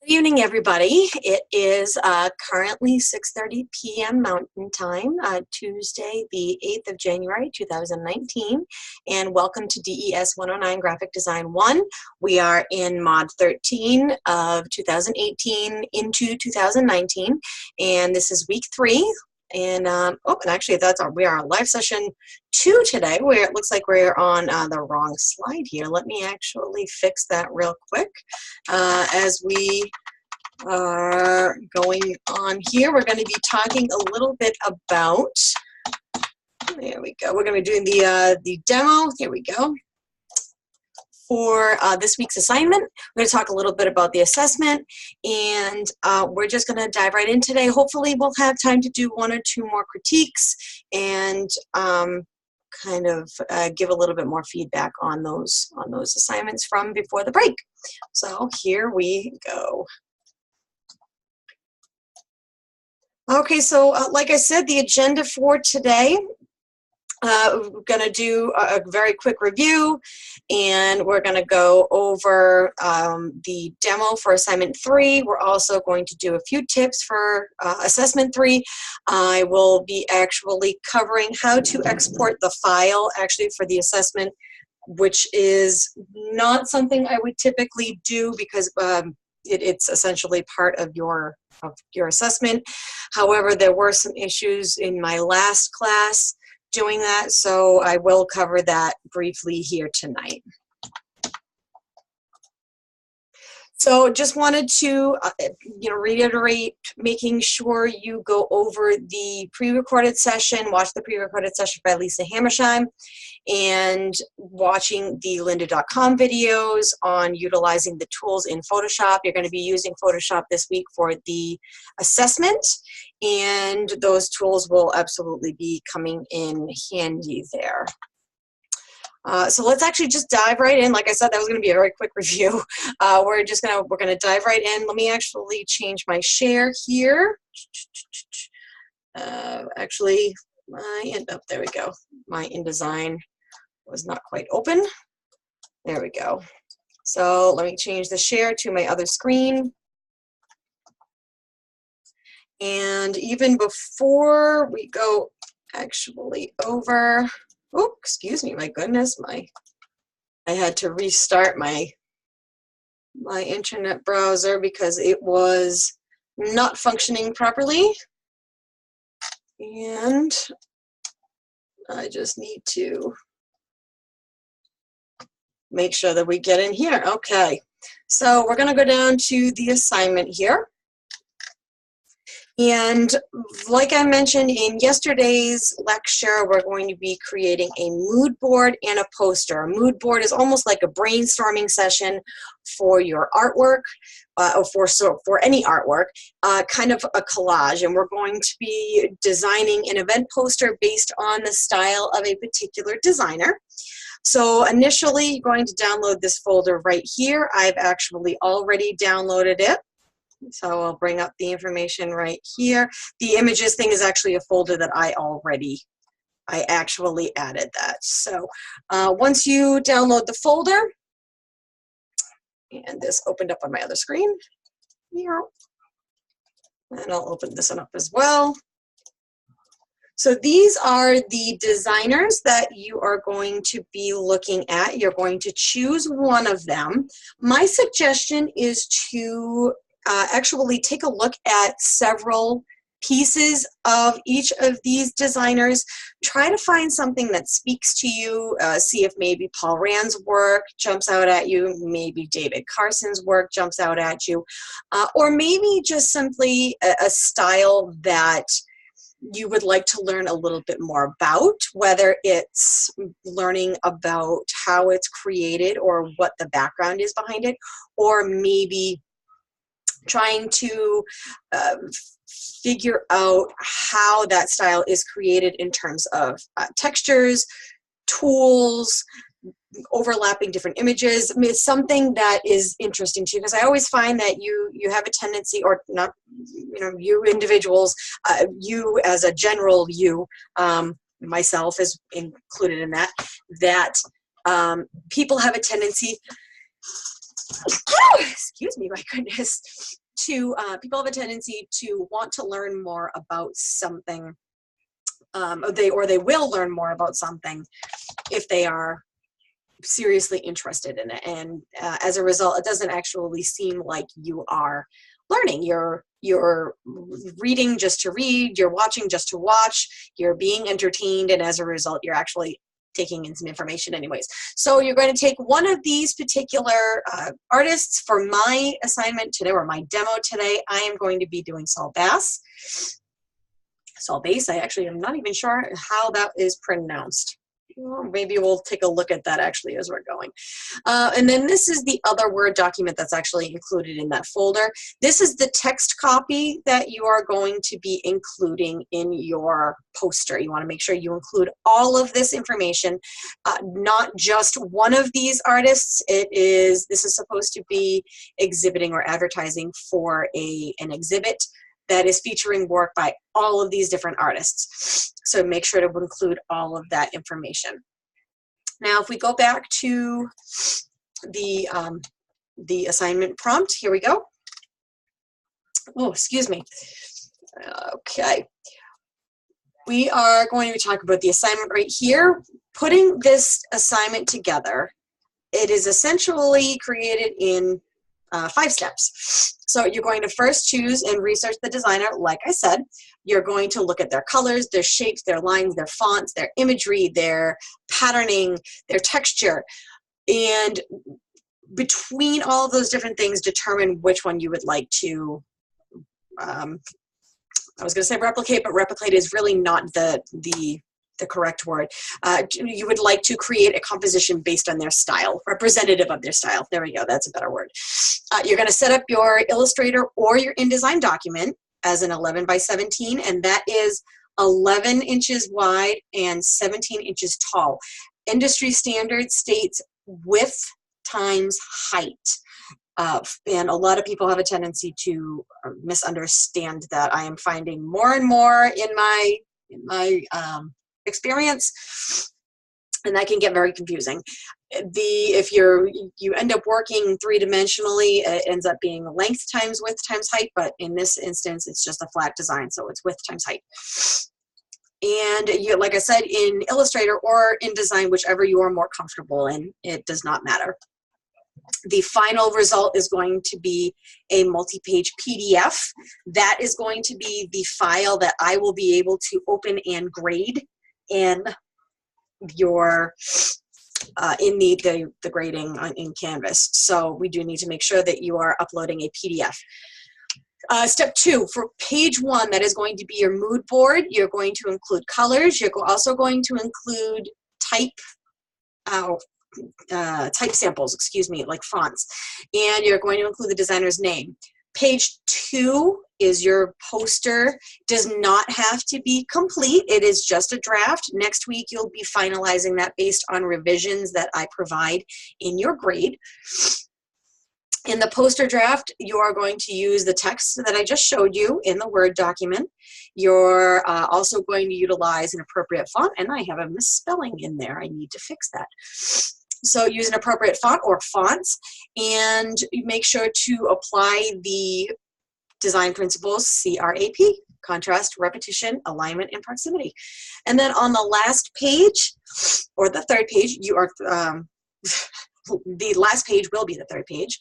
Good evening, everybody. It is currently 6:30 p.m. Mountain Time, Tuesday, the 8th of January, 2019, and welcome to DES109 Graphic Design 1. We are in Mod 13 of 2018 into 2019, and this is week 3. And and actually, we are on live session 2 today, where it looks like we're on the wrong slide here. Let me actually fix that real quick. As we are going on here, we're going to be talking a little bit about, there we go, we're going to be doing the demo, here we go, for this week's assignment. We're going to talk a little bit about the assessment, and we're just going to dive right in today. Hopefully we'll have time to do 1 or 2 more critiques and kind of give a little bit more feedback on those assignments from before the break. So here we go. Okay, so like I said, the agenda for today, we're going to do a very quick review, and we're going to go over the demo for assignment 3. We're also going to do a few tips for assessment 3. I will be actually covering how to export the file actually for the assessment, which is not something I would typically do because it's essentially part of your assessment. However, there were some issues in my last class doing that, so I will cover that briefly here tonight. So just wanted to reiterate, making sure you go over the pre-recorded session, watch the pre-recorded session by Lisa Hammersheim, and watching the lynda.com videos on utilizing the tools in Photoshop. You're going to be using Photoshop this week for the assessment, and those tools will absolutely be coming in handy there. So let's actually just dive right in. Like I said, that was going to be a very quick review. We're going to dive right in. Let me actually change my share here. Actually, there we go. My InDesign was not quite open. There we go. So let me change the share to my other screen. And even before we go actually over, oh, excuse me, my goodness, I had to restart my internet browser because it was not functioning properly. And I just need to make sure that we get in here. Okay, so we're going to go down to the assignment here. And like I mentioned in yesterday's lecture, we're going to be creating a mood board and a poster. A mood board is almost like a brainstorming session for your artwork, or for any artwork, kind of a collage. And we're going to be designing an event poster based on the style of a particular designer. So initially, you're going to download this folder right here. I've actually already downloaded it. So I'll bring up the information right here. The images thing is actually a folder that I actually added that. So once you download the folder, and this opened up on my other screen here, and I'll open this one up as well. So these are the designers that you are going to be looking at. You're going to choose one of them. My suggestion is to actually take a look at several pieces of each of these designers. Try to find something that speaks to you. See if maybe Paul Rand's work jumps out at you, maybe David Carson's work jumps out at you, or maybe just simply a style that you would like to learn a little bit more about, whether it's learning about how it's created or what the background is behind it, or maybe trying to figure out how that style is created in terms of textures, tools, overlapping different images. I mean, it's something that is interesting to you, because I always find that you have a tendency, or not, you individuals, you as a general you, myself is included in that, people have a tendency excuse me, my goodness, to people have a tendency to want to learn more about something, or they will learn more about something if they are seriously interested in it. And as a result, it doesn't actually seem like you are learning. You're reading just to read, you're watching just to watch, you're being entertained, and as a result, you're actually taking in some information anyways. So you're going to take one of these particular artists. For my assignment today, or my demo today, I am going to be doing Saul Bass. Saul Bass, I actually am not even sure how that is pronounced. Well, maybe we'll take a look at that actually as we're going. And then this is the other Word document that's actually included in that folder. This is the text copy that you are going to be including in your poster. You want to make sure you include all of this information, not just one of these artists. This is supposed to be exhibiting or advertising for an exhibit that is featuring work by all of these different artists. So make sure to include all of that information. Now, if we go back to the assignment prompt, here we go. Oh, excuse me. Okay. We are going to talk about the assignment right here. Putting this assignment together, it is essentially created in 5 steps. So you're going to first choose and research the designer, like I said. You're going to look at their colors, their shapes, their lines, their fonts, their imagery, their patterning, their texture. And between all of those different things, determine which one you would like to, I was going to say replicate, but replicate is really not the correct word. You would like to create a composition based on their style, representative of their style. There we go, that's a better word. You're going to set up your Illustrator or your InDesign document as an 11 by 17, and that is 11 inches wide and 17 inches tall. Industry standard states width times height. And a lot of people have a tendency to misunderstand that. I am finding more and more in my experience, and that can get very confusing. If you end up working 3-dimensionally, it ends up being length times width times height, but in this instance, it's just a flat design, so it's width times height. And like I said, in Illustrator or InDesign, whichever you are more comfortable in, it does not matter. The final result is going to be a multi-page PDF. That is going to be the file that I will be able to open and grade in your in the grading in Canvas. So we do need to make sure that you are uploading a PDF. Step 2, for page 1, that is going to be your mood board. You're going to include colors. You're also going to include type samples, excuse me, like fonts. And you're going to include the designer's name. Page 2 is your poster. Does not have to be complete. It is just a draft. Next week, you'll be finalizing that based on revisions that I provide in your grade. In the poster draft, you are going to use the text that I just showed you in the Word document. You're also going to utilize an appropriate font, and I have a misspelling in there. I need to fix that. So use an appropriate font or fonts, and make sure to apply the design principles, CRAP, contrast, repetition, alignment, and proximity. And then on the last page, or the third page, you are, the last page will be the third page.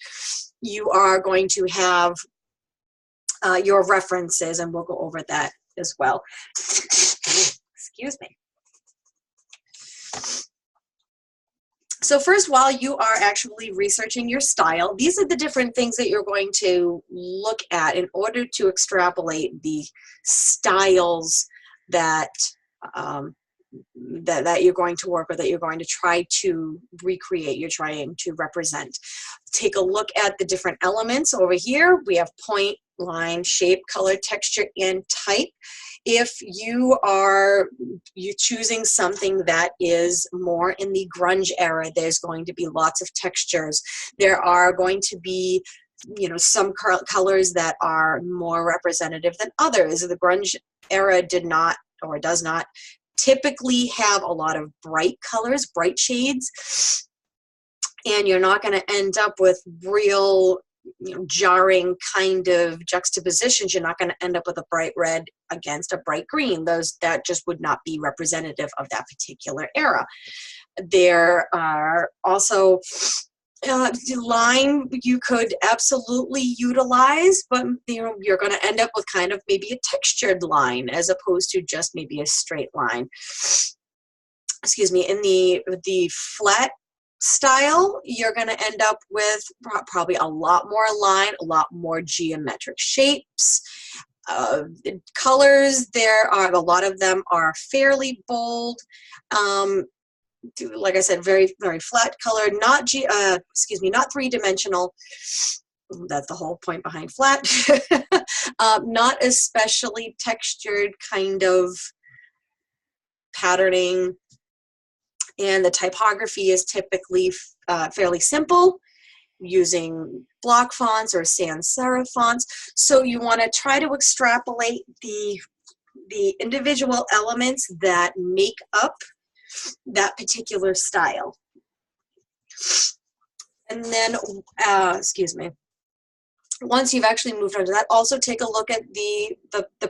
You are going to have your references, and we'll go over that as well. Excuse me. So first, while you are actually researching your style, these are the different things that you're going to look at in order to extrapolate the styles that that you're going to work with, that you're going to try to recreate, you're trying to represent. Take a look at the different elements over here. We have point, line, shape, color, texture, and type. If you're choosing something that is more in the grunge era, there's going to be lots of textures. There are going to be, some colors that are more representative than others. The grunge era did not, or does not, typically have a lot of bright colors, bright shades. and you're not going to end up with real, jarring kind of juxtapositions. You're not going to end up with a bright red against a bright green. That just would not be representative of that particular era. There are also line you could absolutely utilize, but you're going to end up with kind of maybe a textured line as opposed to just maybe a straight line. Excuse me. In the flat style, you're going to end up with probably a lot more line, a lot more geometric shapes. Colors, there are a lot of them are fairly bold. Like I said, very, very flat color, not three-dimensional. That's the whole point behind flat. Not especially textured kind of patterning. And the typography is typically fairly simple, using block fonts or sans serif fonts. So you want to try to extrapolate the individual elements that make up that particular style. And then, excuse me, once you've actually moved on to that, also take a look at the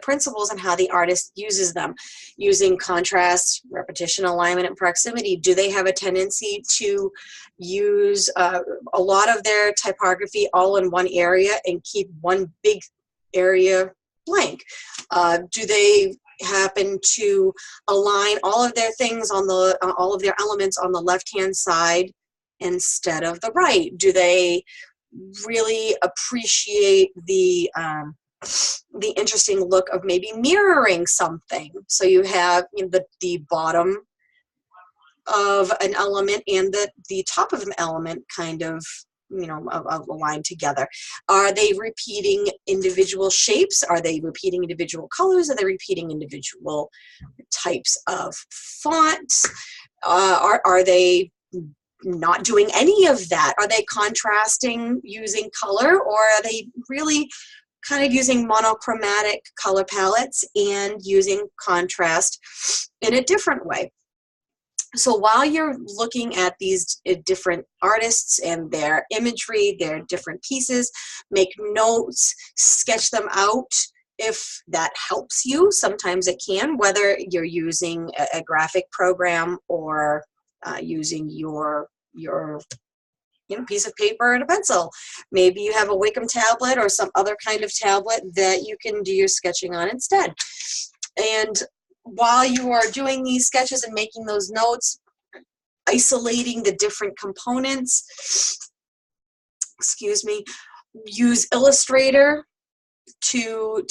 principles and how the artist uses them, using contrast, repetition, alignment, and proximity. Do they have a tendency to use a lot of their typography all in one area and keep one big area blank? Do they happen to align all of their things on all of their elements on the left-hand side instead of the right? Do they really appreciate the interesting look of maybe mirroring something? So you have the bottom of an element and the top of an element kind of aligned together. Are they repeating individual shapes? Are they repeating individual colors? Are they repeating individual types of fonts? Are they not doing any of that? Are they contrasting using color, or are they really kind of using monochromatic color palettes and using contrast in a different way? So while you're looking at these different artists and their imagery, their different pieces, make notes, sketch them out if that helps you. Sometimes it can, whether you're using a graphic program or using your piece of paper and a pencil. Maybe you have a Wacom tablet or some other kind of tablet that you can do your sketching on instead. And while you are doing these sketches and making those notes, isolating the different components, excuse me, use Illustrator to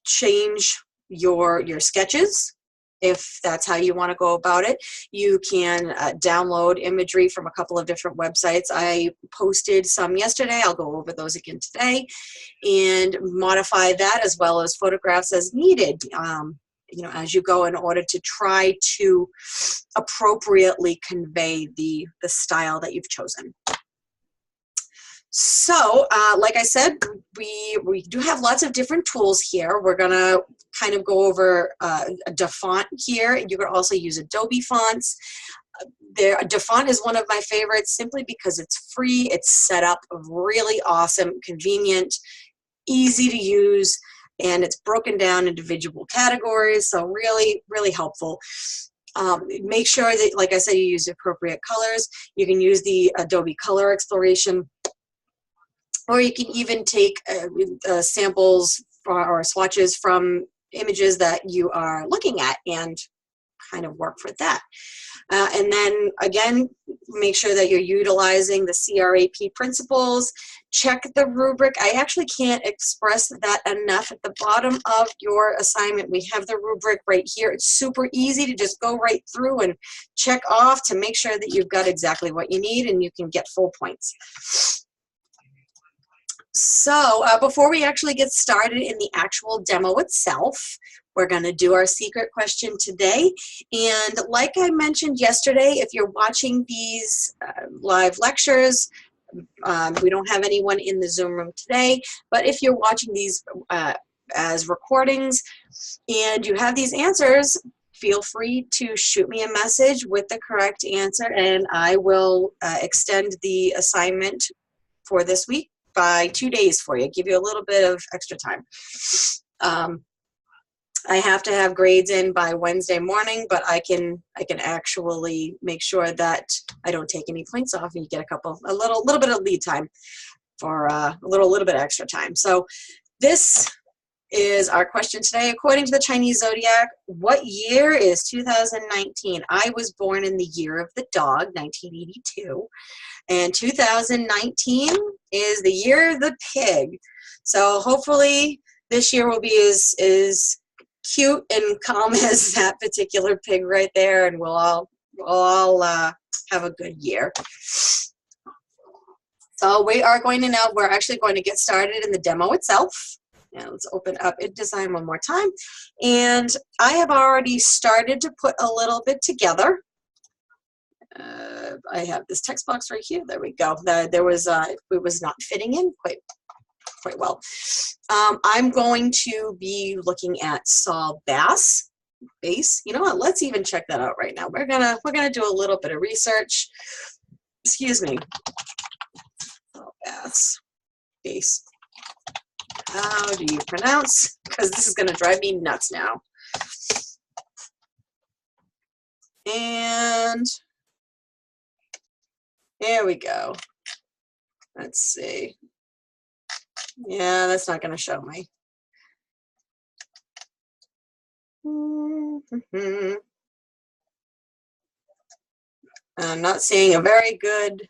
change your sketches. If that's how you want to go about it, you can download imagery from a couple of different websites. I posted some yesterday. I'll go over those again today, and modify that as well as photographs as needed. As you go, in order to try to appropriately convey the style that you've chosen. So, like I said, we do have lots of different tools here. We're going to kind of go over DaFont here. You could also use Adobe fonts. DaFont is one of my favorites simply because it's free. It's set up really awesome, convenient, easy to use, and it's broken down into individual categories, so really, really helpful. Make sure that, like I said, you use appropriate colors. You can use the Adobe Color Exploration, or you can even take samples or swatches from images that you are looking at and kind of work for that. And then again, make sure that you're utilizing the CRAP principles. Check the rubric. I actually can't express that enough. At the bottom of your assignment, we have the rubric right here. It's super easy to just go right through and check off to make sure that you've got exactly what you need and you can get full points. So before we actually get started in the actual demo itself, we're going to do our secret question today. And like I mentioned yesterday, if you're watching these live lectures, we don't have anyone in the Zoom room today, but if you're watching these as recordings and you have these answers, feel free to shoot me a message with the correct answer, and I will extend the assignment for this week by 2 days for you, give you a little bit of extra time. I have to have grades in by Wednesday morning, but I can actually make sure that I don't take any points off, and you get a little bit of lead time for a little bit extra time. So this is our question today. According to the Chinese zodiac, what year is 2019? I was born in the year of the dog, 1982, and 2019 is the year of the pig. So hopefully this year will be as cute and calm as that particular pig right there, and we'll all have a good year. So we're actually going to get started in the demo itself. Now let's open up InDesign one more time. And I have already started to put a little bit together. I have this text box right here. There we go. It was not fitting in quite well. I'm going to be looking at saw base. You know what? Let's even check that out right now. We're gonna do a little bit of research. Excuse me. Saw base. How do you pronounce? Because this is going to drive me nuts now. And there we go. Let's see. Yeah, that's not going to show me. I'm not seeing a very good.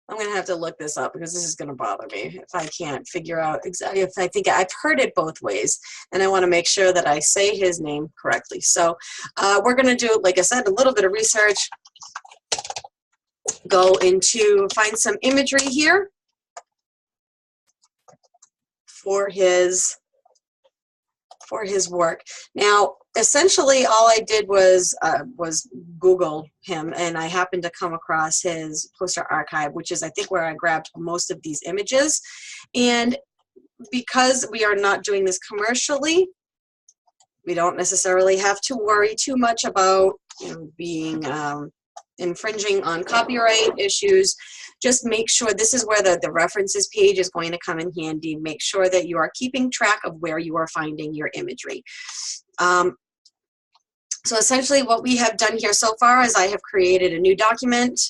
I'm going to have to look this up because this is going to bother me if I can't figure out exactly. If I think I've heard it both ways, and I want to make sure that I say his name correctly. So we're going to do, like I said, a little bit of research, find some imagery here for his work. Now, essentially, all I did was Google him, and I happened to come across his poster archive, which is, I think, where I grabbed most of these images. And because we are not doing this commercially, we don't necessarily have to worry too much about being infringing on copyright issues. Just make sure this is where the references page is going to come in handy. Make sure that you are keeping track of where you are finding your imagery. So essentially what we have done here so far is I have created a new document.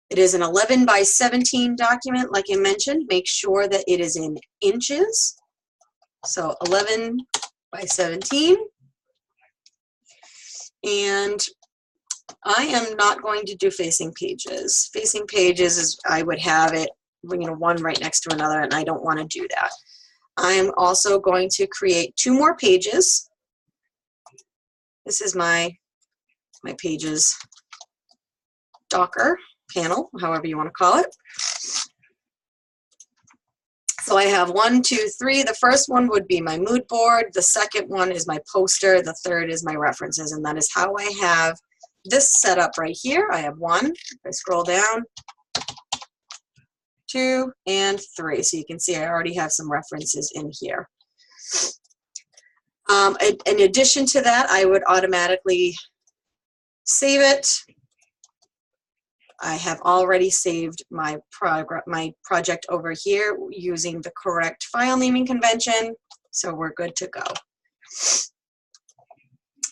It is an 11 by 17 document, like I mentioned. Make sure that it is in inches. So 11 by 17. And I am not going to do facing pages. Facing pages is, I would have it, one right next to another, and I don't want to do that. I am also going to create 2 more pages. This is my pages Docker panel, however you want to call it. So I have 1, 2, 3. The first one would be my mood board. The second one is my poster. The third is my references, and that is how I have this set up right here. I have 1. If I scroll down, 2, and 3. So you can see I already have some references in here. In addition to that, I would automatically save it. I have already saved my project over here using the correct file naming convention, so we're good to go.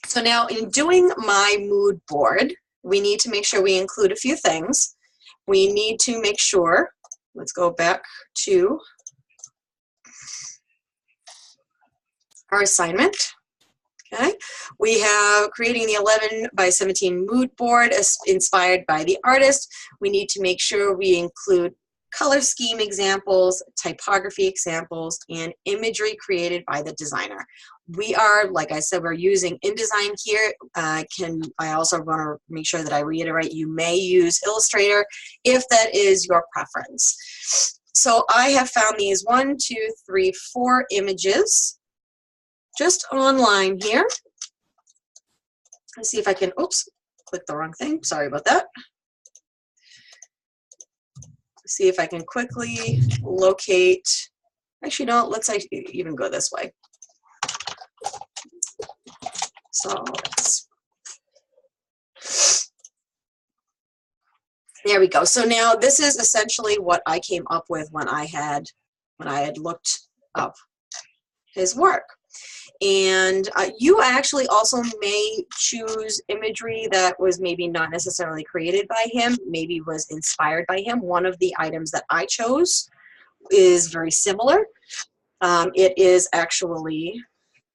So now in doing my mood board, we need to make sure we include a few things. We need to make sure, let's go back to our assignment. Okay, we have creating the 11 by 17 mood board inspired by the artist. We need to make sure we include color scheme examples, typography examples, and imagery created by the designer. We are, like I said, we're using InDesign here. I also want to make sure that I reiterate, you may use Illustrator if that is your preference. So I have found these 1, 2, 3, 4 images just online here. Let's see if I can, oops, click the wrong thing. Sorry about that. See if I can quickly locate, actually no, let's even go this way. So let's There we go. So now this is essentially what I came up with when I had looked up his work. And you actually also may choose imagery that was maybe not necessarily created by him, maybe was inspired by him. One of the items that I chose is very similar. It is actually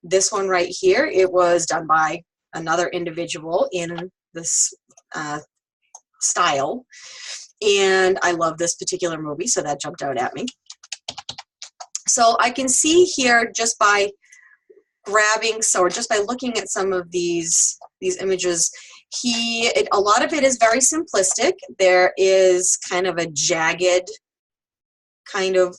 this one right here. It was done by another individual in this style. And I love this particular movie, so that jumped out at me. So I can see here just by grabbing, or just by looking at some of these images, a lot of it is very simplistic. There is kind of a jagged kind of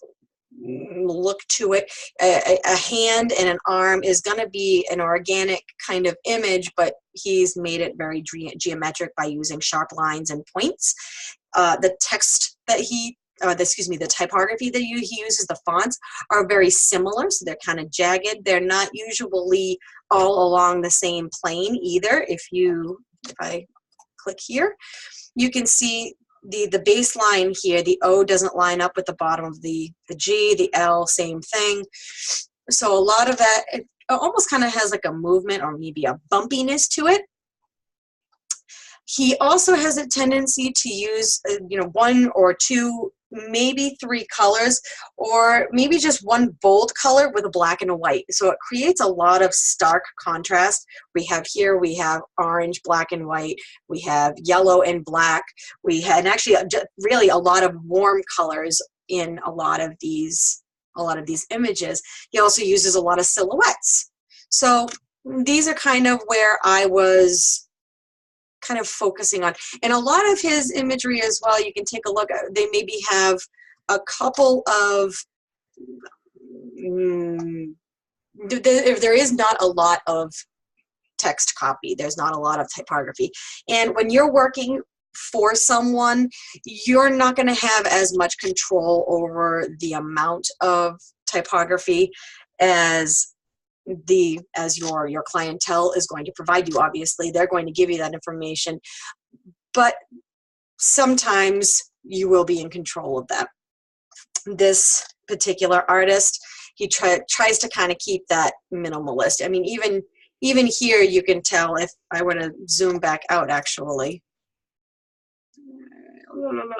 look to it. A hand and an arm is going to be an organic kind of image, but he's made it very geometric by using sharp lines and points. The text that the typography that he uses, the fonts, are very similar, so they're kind of jagged. They're not usually all along the same plane either. If I click here, you can see the baseline here. The O doesn't line up with the bottom of the G, the L, same thing. So a lot of that, it almost kind of has like a movement or maybe a bumpiness to it. He also has a tendency to use, one or two, maybe three colors, or maybe just one bold color with a black and a white. So it creates a lot of stark contrast. We have orange, black and white. We have yellow and black. We had actually really a lot of warm colors in a lot of these images. He also uses a lot of silhouettes. So these are kind of where I was kind of focusing on. And a lot of his imagery as well, you can take a look, they maybe have a couple of, if there is not a lot of text copy, there's not a lot of typography. And when you're working for someone, you're not going to have as much control over the amount of typography as your clientele is going to provide you. Obviously, they're going to give you that information, but sometimes you will be in control of that. This particular artist, he tries to kind of keep that minimalist. I mean, even here, you can tell, if I were to zoom back out, actually.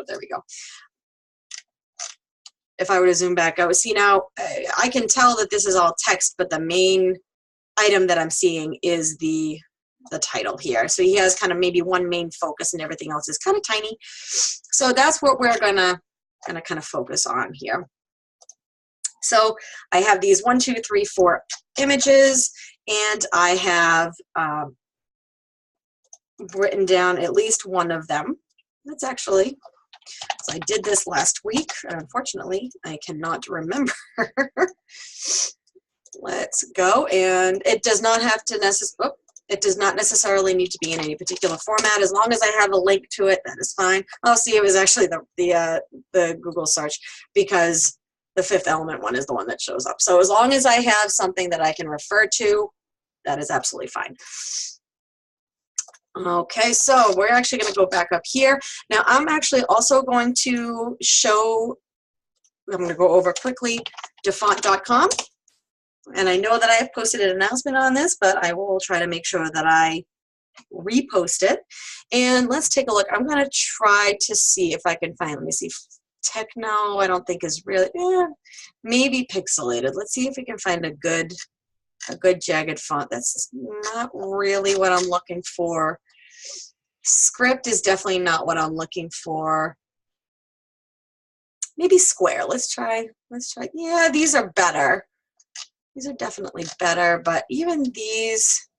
There we go. If I were to zoom back out, see now, I can tell that this is all text, but the main item that I'm seeing is the title here. So he has kind of maybe one main focus and everything else is kind of tiny. So that's what we're gonna kind of focus on here. So I have these 1, 2, 3, 4 images, and I have written down at least one of them. That's actually, so I did this last week. Unfortunately, I cannot remember. Let's go. And it does not have to it does not necessarily need to be in any particular format. As long as I have a link to it, that is fine. Oh, see, it was actually the Google search, because the Fifth Element one is the one that shows up. So as long as I have something that I can refer to, that is absolutely fine. Okay, so we're actually going to go back up here. Now I'm actually also going to show, I'm going to go over quickly to font.com. And I know that I have posted an announcement on this, but I will try to make sure that I repost it. And let's take a look. I'm going to try to see if I can find, let me see, Techno, I don't think is really, maybe pixelated. Let's see if we can find a good jagged font. That's not really what I'm looking for. Script is definitely not what I'm looking for. Maybe square. Let's try. Yeah, these are better. These are definitely better, but even these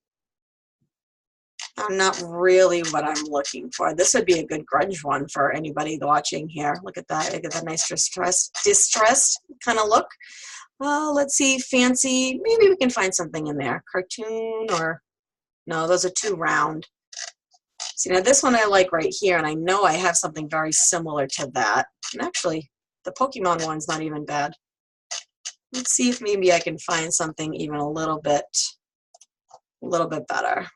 are not really what I'm looking for. This would be a good grunge one for anybody watching here. Look at that. Look at that nice distressed kind of look. Let's see, fancy. Maybe we can find something in there. Cartoon, or no, those are too round. See, now this one I like right here, and I know I have something very similar to that. And actually, the Pokemon one's not even bad. Let's see if maybe I can find something even a little bit better.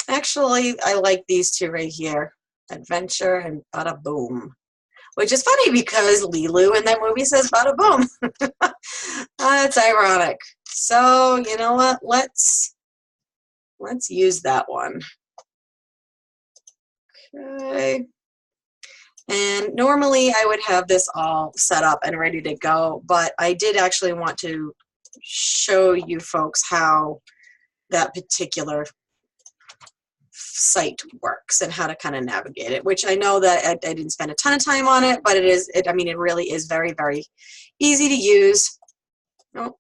Actually, I like these two right here. Adventure and Badaboom. Which is funny because Lilu in that movie says Badaboom. That's ironic. So, you know what? Let's use that one. Okay. And normally I would have this all set up and ready to go, but I did actually want to show you folks how that particular site works and how to kind of navigate it, which I know that I didn't spend a ton of time on it, but I mean, it really is very, very easy to use. Oh,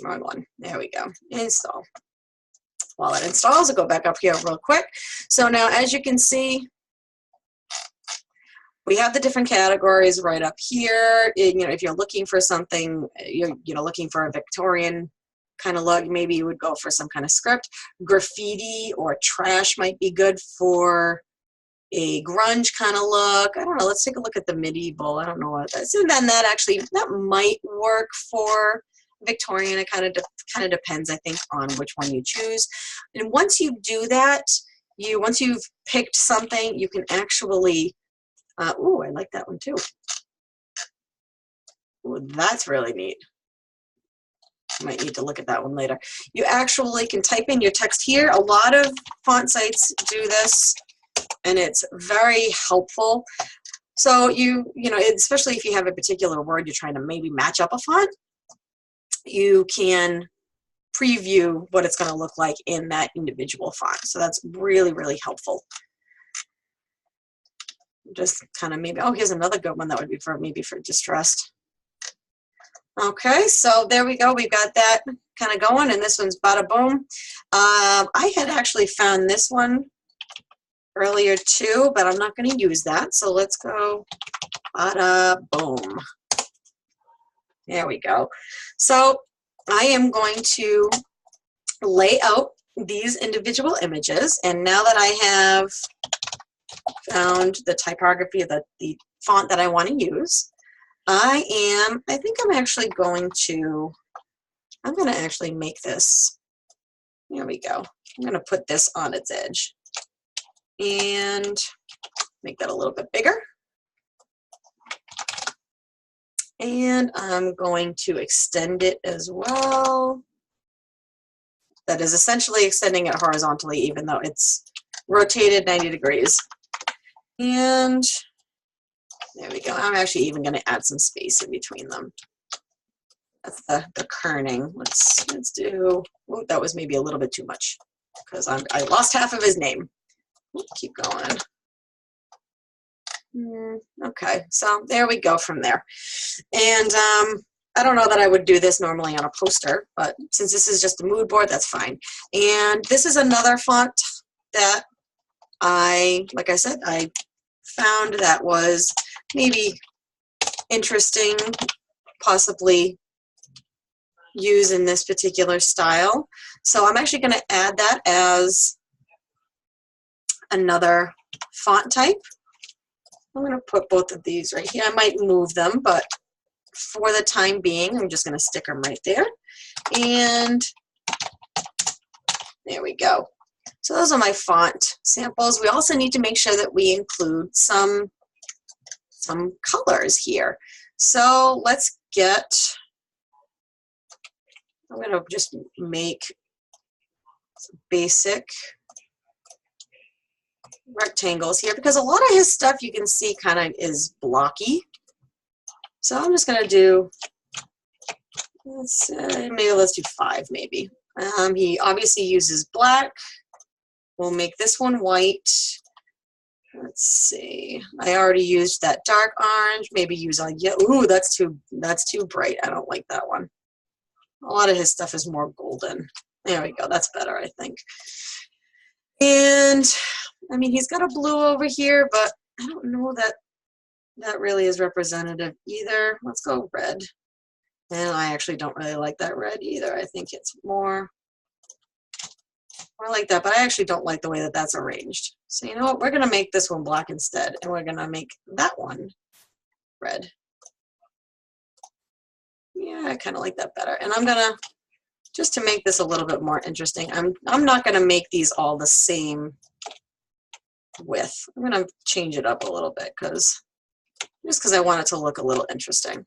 wrong one. There we go. Install. While it installs, I'll go back up here real quick. So now, as you can see, we have the different categories right up here. You know, if you're looking for something, you're looking for a Victorian kind of look, maybe you would go for some kind of script. Graffiti or trash might be good for a grunge kind of look. I don't know. Let's take a look at the medieval. I don't know what that is. And then that might work for Victorian. It kind of depends, I think, on which one you choose. And once you do that, once you've picked something, you can actually ooh, I like that one too. Ooh, that's really neat. You might need to look at that one later. You actually can type in your text here. A lot of font sites do this, and it's very helpful. So you know, especially if you have a particular word you're trying to maybe match up a font, you can preview what it's going to look like in that individual font. So that's really, really helpful. Just kind of maybe, oh, here's another good one that would be for maybe for distressed. Okay, so there we go. We've got that kind of going, and this one's Badaboom. I had actually found this one earlier too, but I'm not going to use that. So let's go Badaboom. There we go. So I am going to lay out these individual images, and now that I have found the typography of the font that I want to use, I think I'm actually going to actually make this, there we go. I'm going to put this on its edge and make that a little bit bigger. And I'm going to extend it as well. That is essentially extending it horizontally, even though it's rotated 90 degrees. And there we go. I'm actually even going to add some space in between them. That's the kerning. Let's do, oh, that was maybe a little bit too much because I lost half of his name. Keep going. Okay, so there we go from there. And I don't know that I would do this normally on a poster, but since this is just a mood board, that's fine. And this is another font that like I said, I found that was maybe interesting, possibly use in this particular style. So I'm actually going to add that as another font type. I'm going to put both of these right here. I might move them, but for the time being, I'm just going to stick them right there. And there we go. So those are my font samples. We also need to make sure that we include some colors here. So let's get, I'm going to just make some basic rectangles here because a lot of his stuff you can see kind of is blocky. So I'm just going to do, let's do 5 maybe. He obviously uses black. We'll make this one white. Let's see. I already used that dark orange. Maybe use a yellow. Ooh, that's too bright. I don't like that one. A lot of his stuff is more golden. There we go. That's better, I think. And I mean, he's got a blue over here, but I don't know that that really is representative either. Let's go red. And I actually don't really like that red either. I think it's more like that, but I actually don't like the way that that's arranged. So you know what? We're going to make this one black instead, and we're going to make that one red. Yeah, I kind of like that better. And I'm going to, just to make this a little bit more interesting, I'm not going to make these all the same width. I'm going to change it up a little bit just because I want it to look a little interesting.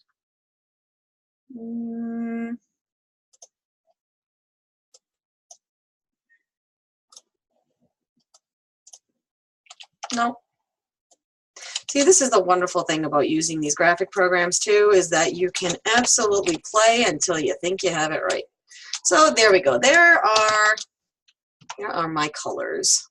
No. See, this is the wonderful thing about using these graphic programs too, is that you can absolutely play until you think you have it right. So there we go. Here are my colors.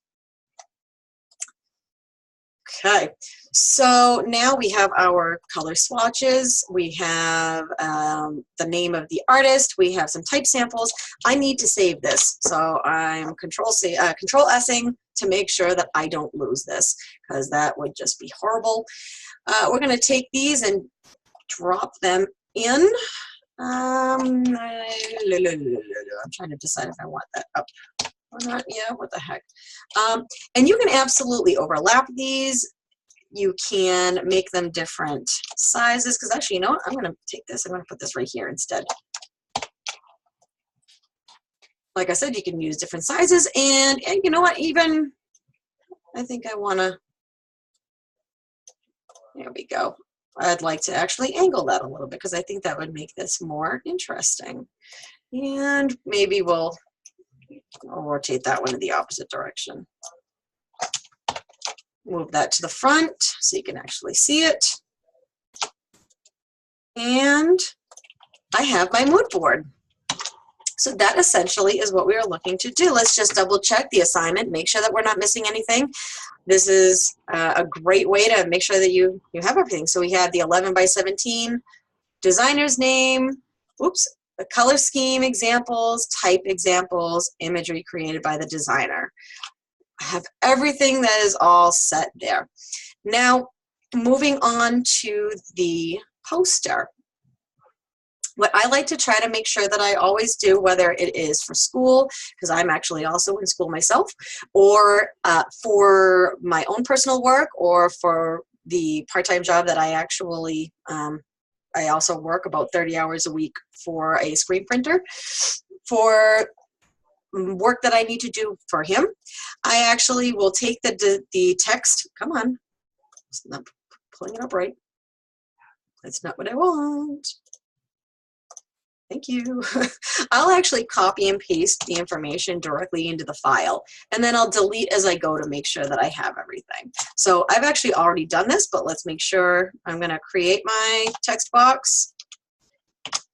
Okay, so now we have our color swatches. We have the name of the artist. We have some type samples. I need to save this, so I'm Control-S'ing to make sure that I don't lose this, because that would just be horrible. We're going to take these and drop them in. I'm trying to decide if I want that up or not. Yeah, what the heck. And you can absolutely overlap these. You can make them different sizes, because actually, you know what? I'm going to take this. I'm going to put this right here instead. Like I said, you can use different sizes, and you know what? Even I think I want to. There we go. I'd like to actually angle that a little bit, because I think that would make this more interesting. And maybe I'll rotate that one in the opposite direction. Move that to the front so you can actually see it. And I have my mood board. So that essentially is what we are looking to do. Let's just double check the assignment, make sure that we're not missing anything. This is a great way to make sure that you have everything. So we have the 11 by 17 designer's name, the color scheme examples, type examples, imagery created by the designer. I have everything that is all set there. Now, moving on to the poster. What I like to try to make sure that I always do, whether it is for school, because I'm actually also in school myself, or for my own personal work, or for the part-time job that I actually, I also work about 30 hours a week for a screen printer. For work that I need to do for him, I actually will take the text. Come on, it's not pulling it up right. That's not what I want. Thank you. I'll actually copy and paste the information directly into the file, and then I'll delete as I go to make sure that I have everything. So I've actually already done this, but let's make sure. I'm going to create my text box,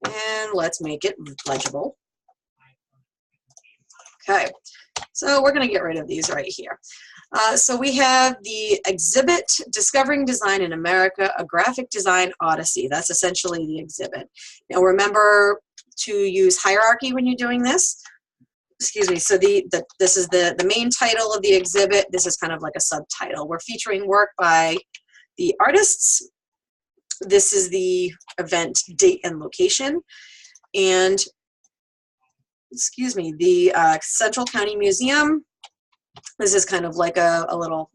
and let's make it legible. Okay, so we're going to get rid of these right here. So we have the exhibit, Discovering Design in America, a Graphic Design Odyssey. That's essentially the exhibit. Now remember to use hierarchy when you're doing this. Excuse me, so this is the main title of the exhibit. This is kind of like a subtitle. We're featuring work by the artists. This is the event date and location. And, excuse me, the Central County Museum. This is kind of like a little,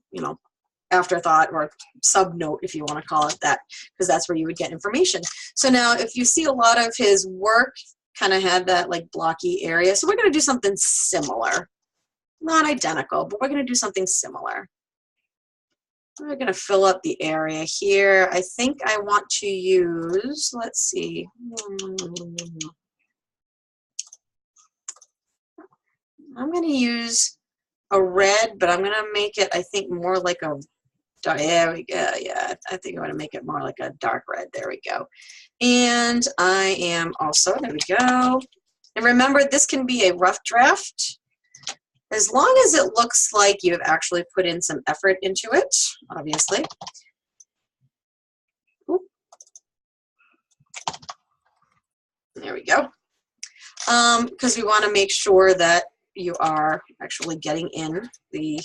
afterthought or sub-note, if you want to call it that, because that's where you would get information. So now if you see a lot of his work kind of had that like blocky area, so we're going to do something similar. Not identical, but we're going to do something similar. We're going to fill up the area here. I think I want to use, let's see. I'm going to use a red, but I'm going to make it, I think, more like a, there we go, yeah, I think I'm going to make it more like a dark red. There we go. And I am also, there we go. And remember, this can be a rough draft, as long as it looks like you've actually put in some effort into it, obviously. Oop. There we go. Because we want to make sure that you are actually getting in the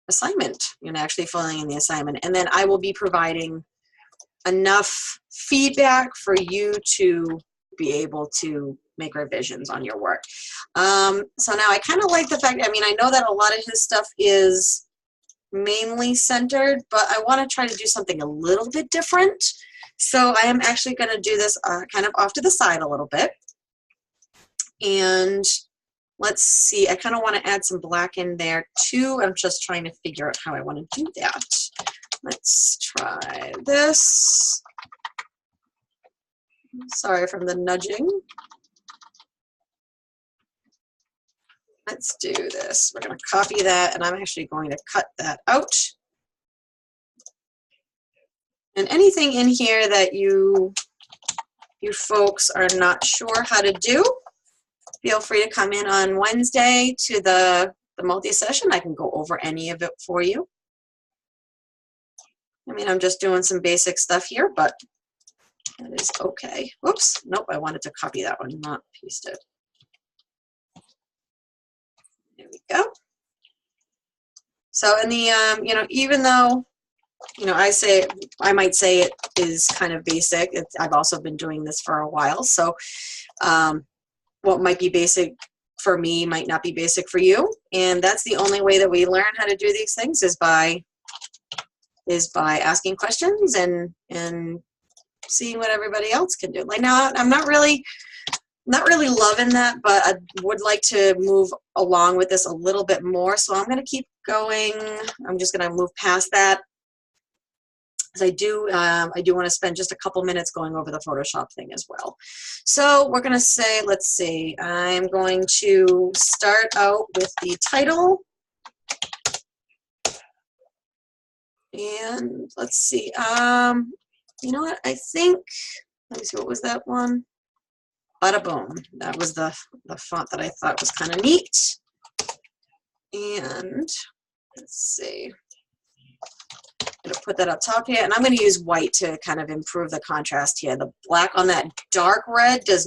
assignment. You're actually filling in the assignment. And then I will be providing enough feedback for you to be able to make revisions on your work. So now I kind of like the fact, I know that a lot of his stuff is mainly centered, but I want to try to do something a little bit different. So I am actually going to do this kind of off to the side a little bit. And let's see, I kind of want to add some black in there too. I'm just trying to figure out how I want to do that. Let's try this. Sorry for the nudging. Let's do this. We're going to copy that, and I'm actually going to cut that out. And anything in here that you folks are not sure how to do, feel free to come in on Wednesday to the multi-session. I can go over any of it for you. I mean, I'm just doing some basic stuff here, but that is okay. Whoops, nope, I wanted to copy that one, not paste it. There we go. So in the, you know, even though, you know, I might say it is kind of basic. I've also been doing this for a while. So what might be basic for me might not be basic for you. And that's the only way that we learn how to do these things is by asking questions and seeing what everybody else can do. Like now, I'm not really loving that, but I would like to move along with this a little bit more. So I'm going to keep going. I'm just going to move past that. I do want to spend just a couple minutes going over the Photoshop thing as well. So we're going to say, let's see, I'm going to start out with the title. And let's see, you know what, I think, let me see, what was that one? Badaboom. That was the font that I thought was kind of neat. And let's see. I'm going to put that up top here, and I'm going to use white to kind of improve the contrast here. The black on that dark red it's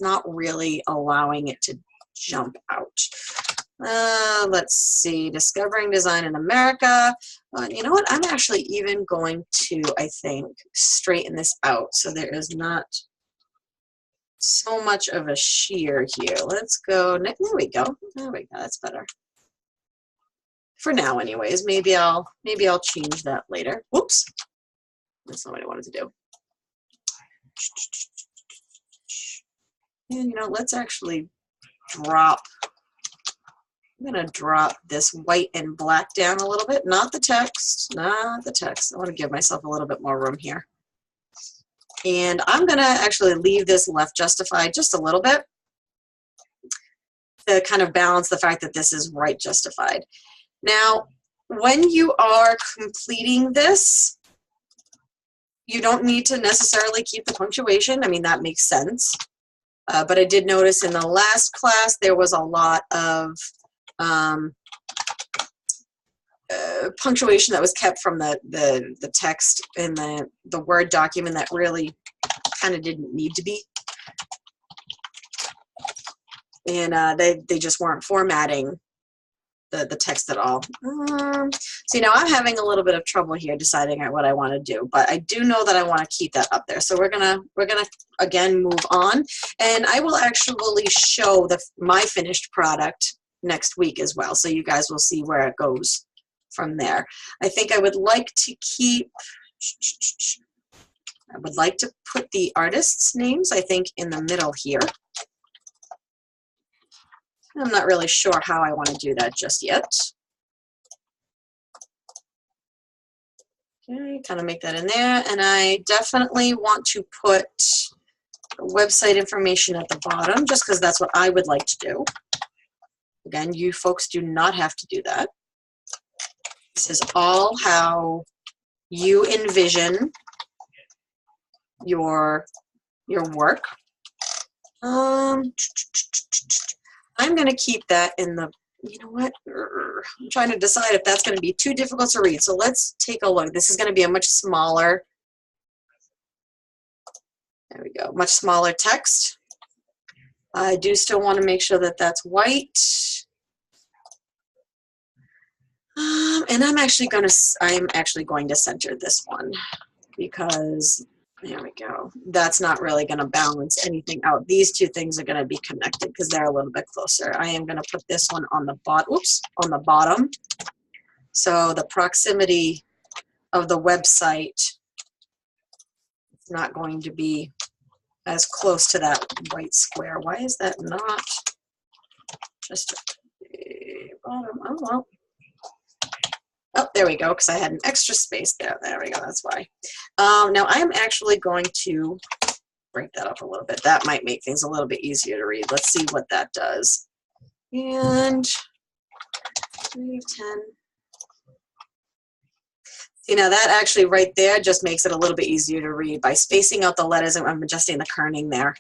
not really allowing it to jump out. Let's see, Discovering Design in America. You know what, I'm actually even going to, I think, straighten this out so there is not so much of a sheer here. Let's go, there we go, that's better. For now, anyways. Maybe I'll change that later. Whoops, that's not what I wanted to do. And you know, let's actually drop. I'm gonna drop this white and black down a little bit. Not the text, not the text. I want to give myself a little bit more room here. And I'm gonna actually leave this left justified just a little bit to kind of balance the fact that this is right justified. Now, when you are completing this, you don't need to necessarily keep the punctuation. I mean, that makes sense. But I did notice in the last class there was a lot of punctuation that was kept from the text in the Word document that really kind of didn't need to be. And they just weren't formatting the text at all. So, you know, I'm having a little bit of trouble here deciding what I want to do, but I do know that I want to keep that up there. So we're gonna again move on, and I will actually show my finished product next week as well, so you guys will see where it goes from there. I think I would like to keep. I would like to put the artists' names, I think, in the middle here. I'm not really sure how I want to do that just yet. Okay, kind of make that in there. And I definitely want to put website information at the bottom, just because that's what I would like to do. Again, you folks do not have to do that. This is all how you envision your work. I'm going to keep that in the, you know what, I'm trying to decide if that's going to be too difficult to read. So let's take a look. This is going to be a much smaller, there we go, much smaller text. I do still want to make sure that that's white. And I'm actually going to center this one because, there we go. That's not really going to balance anything out. These two things are going to be connected because they're a little bit closer. I am going to put this one on the on the bottom. So the proximity of the website is not going to be as close to that white square. Why is that not? just the bottom. Oh, well. Oh, there we go, because I had an extra space there. There we go, that's why. Now I'm actually going to break that up a little bit. That might make things a little bit easier to read. Let's see what that does. And 3 of 10. You know, that actually right there just makes it a little bit easier to read by spacing out the letters, and I'm adjusting the kerning there.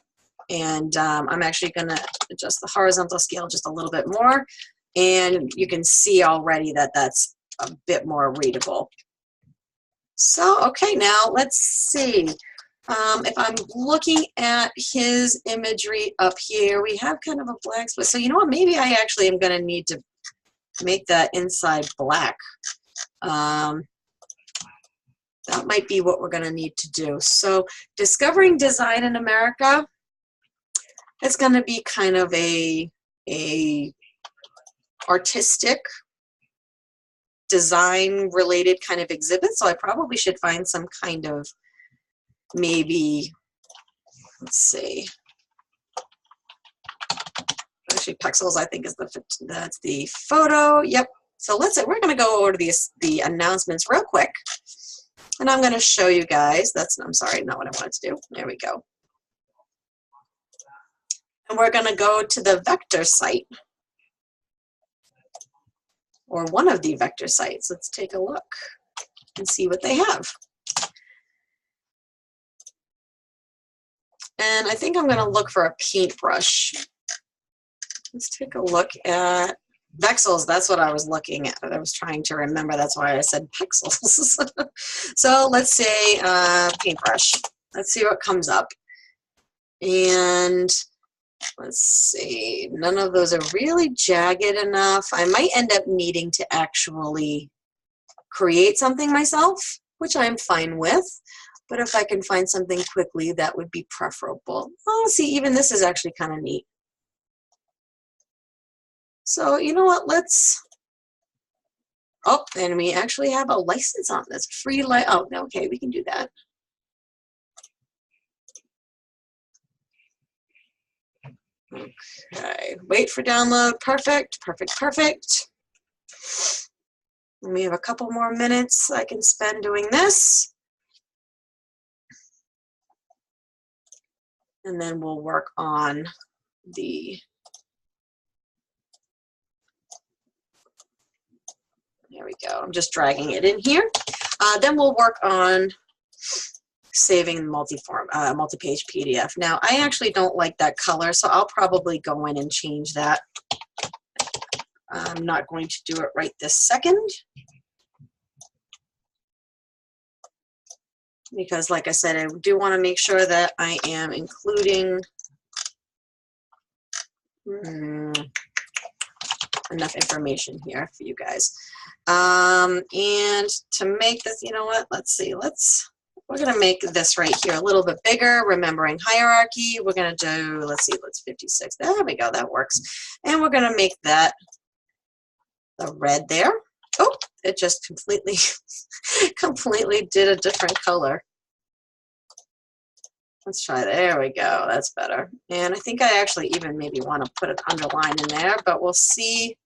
And I'm actually going to adjust the horizontal scale just a little bit more. And you can see already that that's a bit more readable. So, okay, now let's see. If I'm looking at his imagery up here, we have kind of a black spot. So you know what, maybe I actually am going to need to make that inside black. That might be what we're going to need to do. So discovering design in America, it's going to be kind of a artistic design related kind of exhibit. So I probably should find some kind of maybe, let's see. Actually, Pexels, I think, is that's the photo. Yep. So we're going to go over to the announcements real quick, and I'm going to show you guys. I'm sorry, not what I wanted to do. There we go. And we're going to go to the vector site, or one of the vector sites. Let's take a look and see what they have. And I think I'm going to look for a paintbrush. Let's take a look at Pexels. That's what I was looking at. I was trying to remember. That's why I said Pexels. So let's say paintbrush. Let's see what comes up. And let's see. None of those are really jagged enough. I might end up needing to actually create something myself, which I'm fine with. But if I can find something quickly, that would be preferable. Oh, see, even this is actually kind of neat. So, you know what, oh, and we actually have a license on this. Free oh, okay, we can do that. Okay, wait for download. Perfect, perfect, perfect. And we have a couple more minutes I can spend doing this. And then we'll work on the, there we go. I'm just dragging it in here. Then we'll work on saving multi-page PDF. Now, I actually don't like that color, so I'll probably go in and change that. I'm not going to do it right this second, because like I said, I do want to make sure that I am including enough information here for you guys. And to make this, you know what, let's see, we're going to make this right here a little bit bigger, remembering hierarchy. We're going to do, let's 56. There we go, that works. And we're going to make that the red there. Oh, it just completely did a different color. Let's try, there we go, that's better. And I think I actually even maybe want to put an underline in there, but we'll see.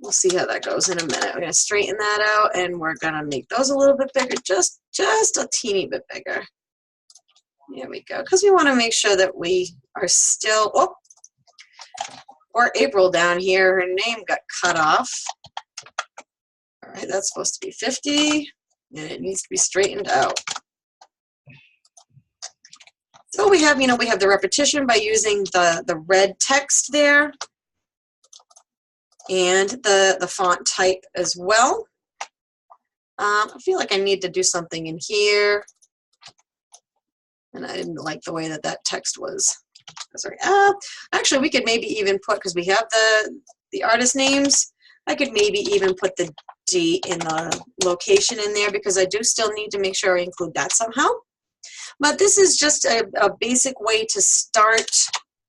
We'll see how that goes in a minute. We're going to straighten that out, and we're going to make those a little bit bigger, just a teeny bit bigger. There we go, because we want to make sure that we are still, oh, or April down here, her name got cut off. All right, that's supposed to be 50, and it needs to be straightened out. So we have, you know, we have the repetition by using the red text there, and the font type as well. I feel like I need to do something in here, and I didn't like the way that that text was. Sorry. Actually, we could maybe even put, because we have the artist names, I could maybe even put the D in the location in there, because I do still need to make sure I include that somehow. But this is just a basic way to start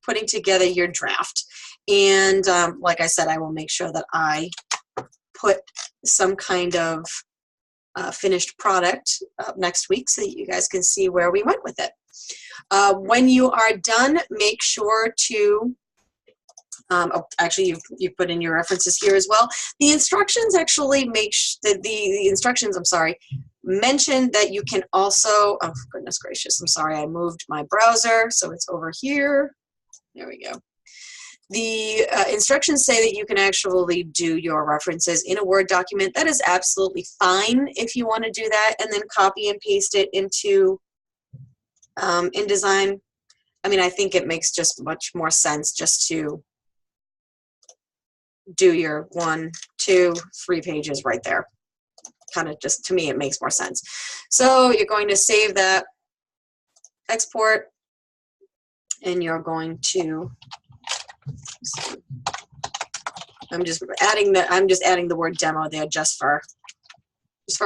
putting together your draft. And like I said, I will make sure that I put some kind of finished product up next week so that you guys can see where we went with it. When you are done, make sure to Actually, you've put in your references here as well. The instructions actually make the instructions, I'm sorry, mention that you can also, oh goodness gracious, I'm sorry, I moved my browser, so it's over here. There we go. The instructions say that you can actually do your references in a Word document. That is absolutely fine if you want to do that, and then copy and paste it into InDesign. I mean, I think it makes just much more sense just to do your 1, 2, 3 pages right there. Kind of just, to me, it makes more sense. So you're going to save that, export, and you're going to, I'm just adding the word demo there just for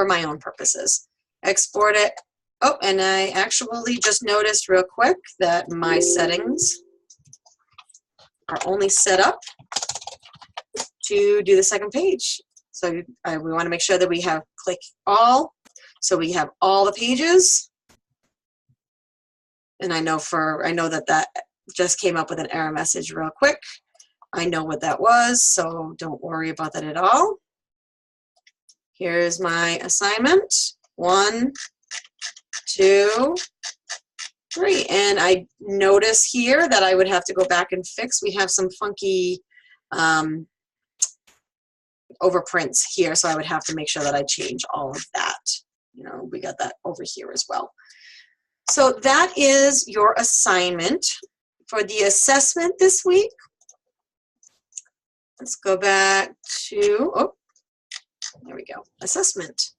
my own purposes. Export it. Oh, and I actually just noticed real quick that my settings are only set up to do the second page. So we want to make sure that we have click all, so we have all the pages. And I know that just came up with an error message real quick. I know what that was, so don't worry about that at all. Here's my assignment. 1, 2, 3. And I notice here that I would have to go back and fix. We have some funky overprints here, so I would have to make sure that I change all of that. You know, we got that over here as well. So that is your assignment. For the assessment this week, let's go back to, oh, there we go, assessment.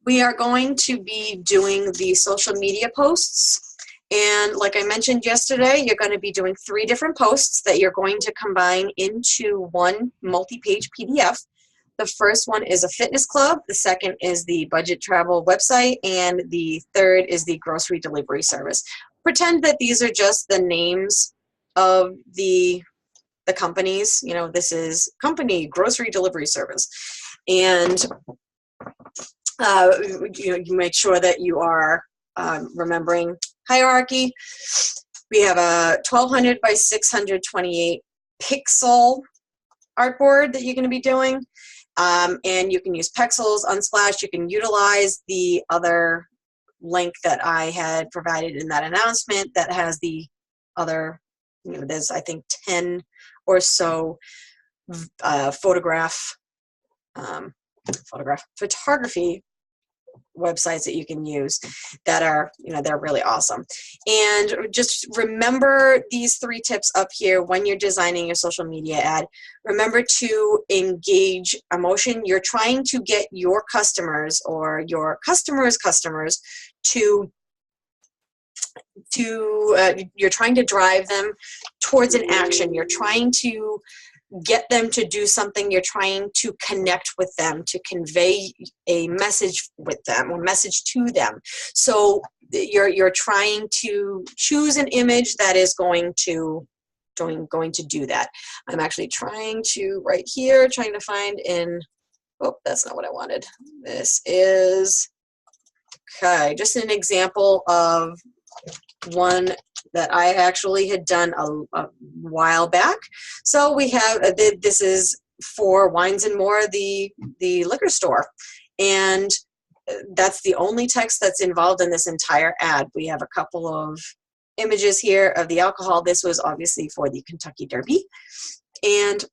We are going to be doing the social media posts. And like I mentioned yesterday, you're going to be doing 3 different posts that you're going to combine into one multi-page PDF. The first one is a fitness club, the second is the budget travel website, and the third is the grocery delivery service. Pretend that these are just the names of the companies. You know, this is company grocery delivery service. And you know, you make sure that you are remembering hierarchy. We have a 1200 by 628 pixel artboard that you're going to be doing. And you can use Pexels, Unsplash. You can utilize the other link that I had provided in that announcement that has the other, you know, there's I think 10 or so photography websites that you can use that are, you know, they're really awesome. And just remember these 3 tips up here when you're designing your social media ad. Remember to engage emotion. You're trying to get your customers or your customers' customers to you're trying to drive them towards an action. You're trying to get them to do something. You're trying to connect with them, to convey a message with them or message to them. So you're trying to choose an image that is going to do that. I'm actually trying to right here, trying to find in, oh, that's not what I wanted. This is, okay, just an example of one that I actually had done a while back. So we have, this is for Wines and More, the liquor store. And that's the only text that's involved in this entire ad. We have a couple of images here of the alcohol. This was obviously for the Kentucky Derby. And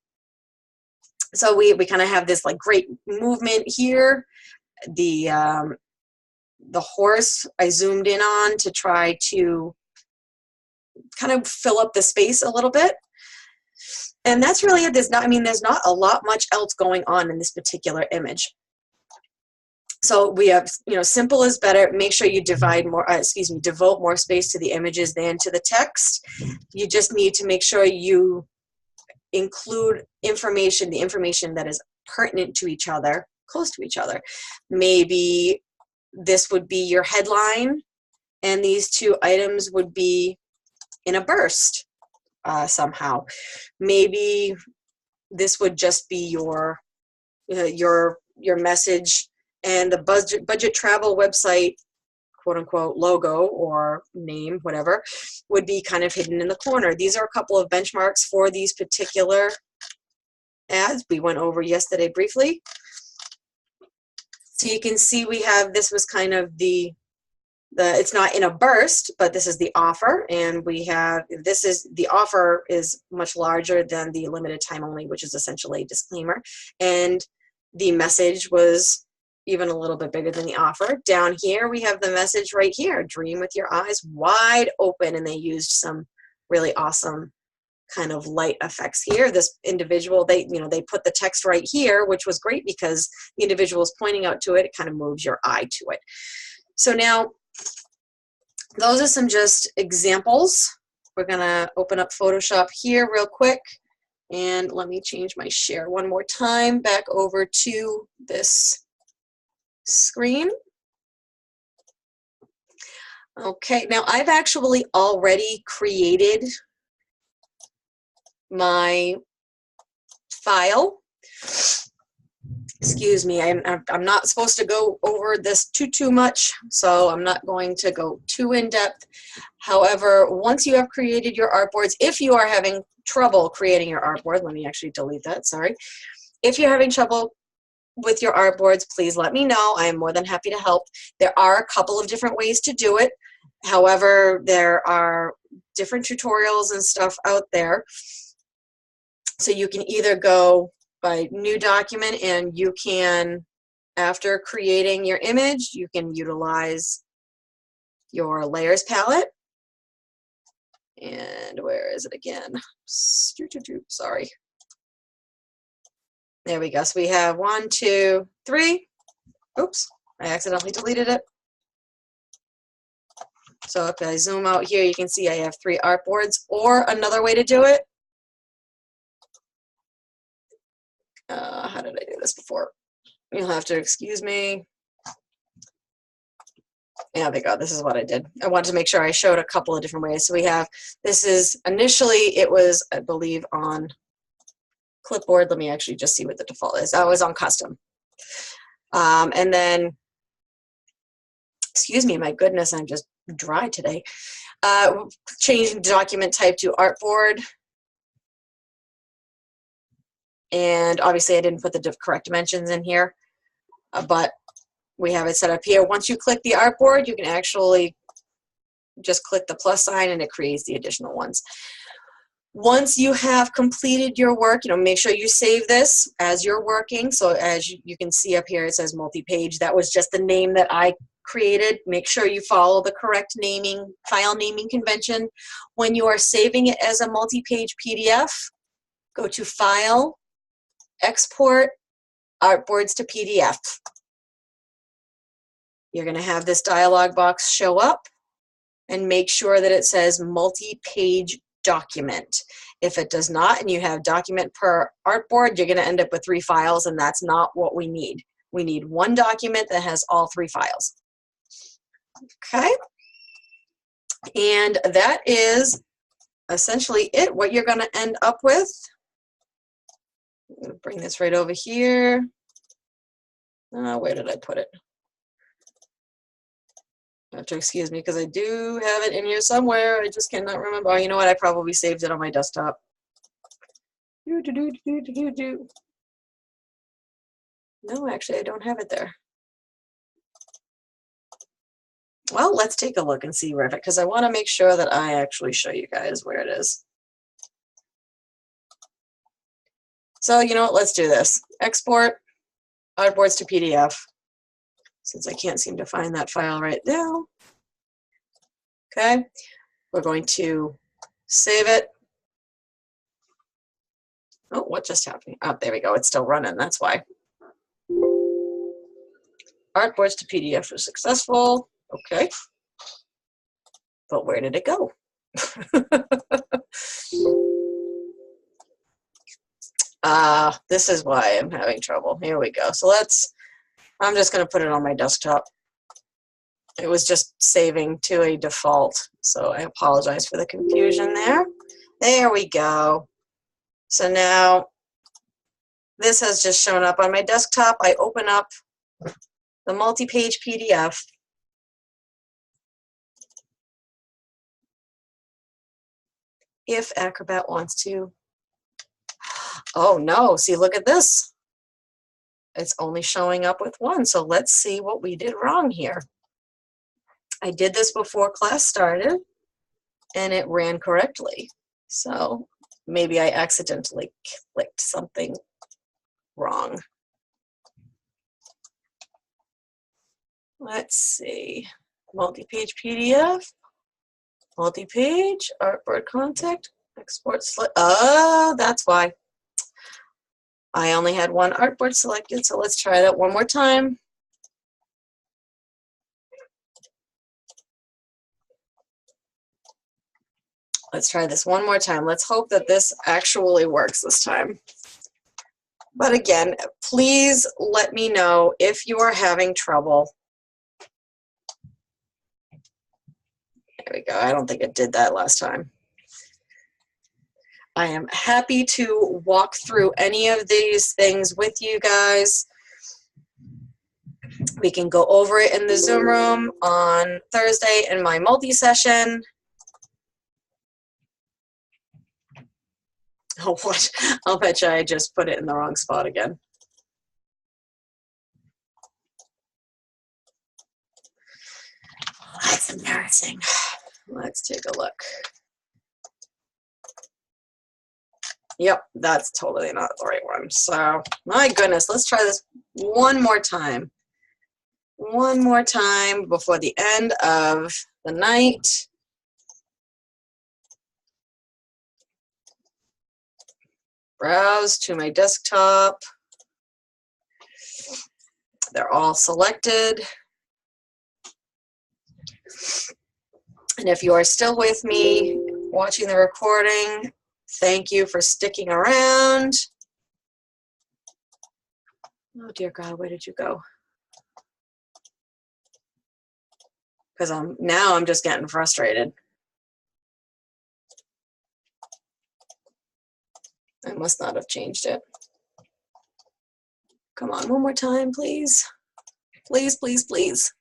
so we kind of have this like great movement here. The horse I zoomed in on to try to kind of fill up the space a little bit. And that's really it. There's not a lot much else going on in this particular image. So we have, you know, simple is better. Make sure you devote more space to the images than to the text. You just need to make sure you include information, the information that is pertinent to each other, close to each other. Maybe this would be your headline, and these 2 items would be in a burst somehow. Maybe this would just be your message, and the budget travel website quote-unquote logo or name, whatever, would be kind of hidden in the corner. These are a couple of benchmarks for these particular ads we went over yesterday briefly. So you can see we have, this was kind of the it's not in a burst, but this is the offer, and we have, this is, the offer is much larger than the limited time only, which is essentially a disclaimer, and the message was even a little bit bigger than the offer. Down here we have the message right here, dream with your eyes wide open, and they used some really awesome kind of light effects here. This individual, they put the text right here, which was great because the individual is pointing out to it. It kind of moves your eye to it. So now those are some just examples. We're gonna open up Photoshop here real quick, and let me change my share one more time back over to this screen. Okay, now I've actually already created my file. Excuse me, I'm not supposed to go over this too much, so I'm not going to go too in depth. However, once you have created your artboards, if you are having trouble creating your artboard, let me actually delete that, sorry. If you're having trouble with your artboards, please let me know. I am more than happy to help. There are a couple of different ways to do it. However, there are different tutorials and stuff out there. So you can either go by new document, and you can, after creating your image, you can utilize your layers palette. And where is it again? Sorry. There we go. So we have 1, 2, 3. Oops, I accidentally deleted it. So if I zoom out here, you can see I have 3 artboards. Or another way to do it, how did I do this before? You'll have to excuse me. Yeah, there we go. This is what I did. I wanted to make sure I showed a couple of different ways. So we have, this is, initially it was, I believe, on clipboard. Let me actually just see what the default is. I was on custom. And then, excuse me, my goodness, I'm just dry today. Changing document type to artboard. And obviously I didn't put the correct dimensions in here, but we have it set up here. Once you click the artboard, you can actually just click the plus sign and it creates the additional ones. Once you have completed your work, make sure you save this as you're working. So as you can see up here, it says multi-page. That was just the name that I created. Make sure you follow the correct naming, file naming convention. When you are saving it as a multi-page PDF, go to File, Export, Artboards to PDF. You're going to have this dialog box show up, and make sure that it says multi-page document. If it does not, and you have document per artboard, you're going to end up with 3 files, and that's not what we need. We need one document that has all 3 files. Okay? And that is essentially it, what you're going to end up with. I'm going to bring this right over here. Where did I put it? You have to excuse me because I do have it in here somewhere. I just cannot remember. Oh, you know what? I probably saved it on my desktop. No, actually, I don't have it there. Well, let's take a look and see where it, because I want to make sure that I actually show you guys where it is. So, you know what? Let's do this. Export artboards to PDF. Since I can't seem to find that file right now. Okay, we're going to save it. Oh, what just happened? Oh, there we go. It's still running. That's why. Artboards to PDF was successful. Okay. But where did it go? This is why I'm having trouble. Here we go. So I'm just going to put it on my desktop. It was just saving to a default, so I apologize for the confusion there. There we go. So now this has just shown up on my desktop. I open up the multi-page PDF, if Acrobat wants to. Oh no, see, look at this. It's only showing up with one, so let's see what we did wrong here. I did this before class started, and it ran correctly. So maybe I accidentally clicked something wrong. Let's see. Multi-page PDF, multi-page, artboard contact, export select. Oh, that's why. I only had one artboard selected, so let's try that one more time. Let's try this one more time. Let's hope that this actually works this time. But again, please let me know if you are having trouble. There we go. I don't think it did that last time. I am happy to walk through any of these things with you guys. We can go over it in the Zoom room on Thursday in my multi-session. Oh, what? I'll bet you I just put it in the wrong spot again. That's embarrassing. Let's take a look. Yep, that's totally not the right one. So, my goodness, let's try this one more time. One more time before the end of the night. Browse to my desktop. They're all selected. And if you are still with me watching the recording, thank you for sticking around. Oh dear God, where did you go? Because now I'm just getting frustrated. I must not have changed it. Come on, one more time, please. Please, please, please.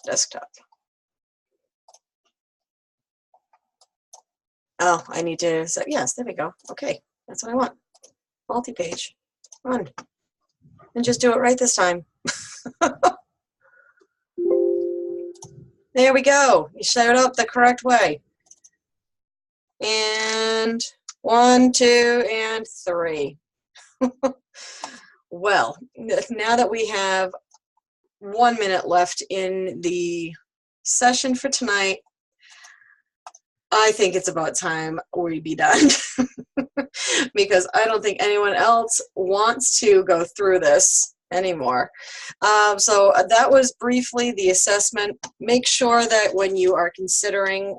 Desktop. Oh, I need to say, yes, there we go. Okay, that's what I want. Multi-page. Run. And just do it right this time. There we go. You showed up the correct way. And 1, 2, and 3. Well, now that we have 1 minute left in the session for tonight, I think it's about time we be done. Because I don't think anyone else wants to go through this anymore. So that was briefly the assessment. Make sure that when you are considering,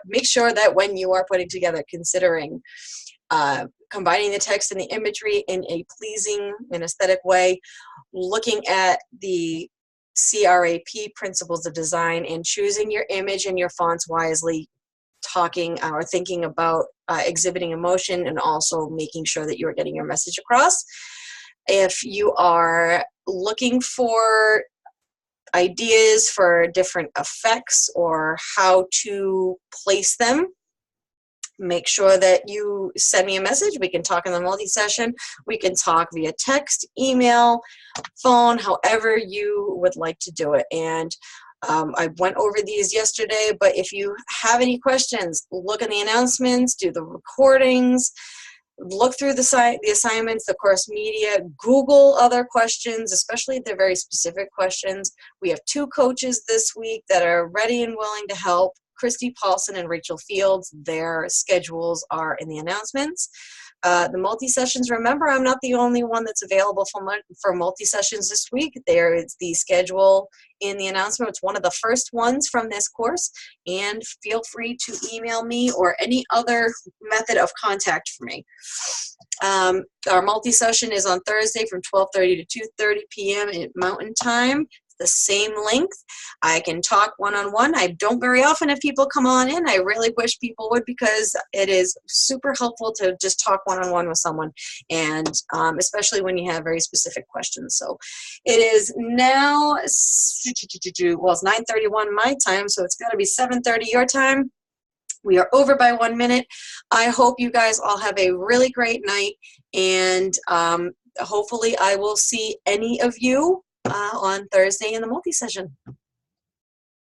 make sure that when you are putting together, considering combining the text and the imagery in a pleasing and aesthetic way, looking at the CRAP principles of design and choosing your image and your fonts wisely, talking or thinking about exhibiting emotion, and also making sure that you're getting your message across. If you are looking for ideas for different effects or how to place them, make sure that you send me a message. We can talk in the multi-session. We can talk via text, email, phone, however you would like to do it. And I went over these yesterday, but if you have any questions, look at the announcements, do the recordings, look through the assignments, the course media, Google other questions, especially if they're very specific questions. We have 2 coaches this week that are ready and willing to help, Christy Paulson and Rachel Fields. Their schedules are in the announcements. The multi-sessions, remember, I'm not the only one that's available for multi-sessions this week. There is the schedule in the announcement. It's one of the first ones from this course, and feel free to email me or any other method of contact for me. Our multi-session is on Thursday from 12:30 to 2:30 p.m. at Mountain Time. the same length. I can talk one-on-one. I don't very often if people come on in. I really wish people would, because it is super helpful to just talk one-on-one with someone, and especially when you have very specific questions. So it is now, well, it's 9:31 my time, so it's got to be 7:30 your time. We are over by 1 minute. I hope you guys all have a really great night, and hopefully I will see any of you on Thursday in the multi-session.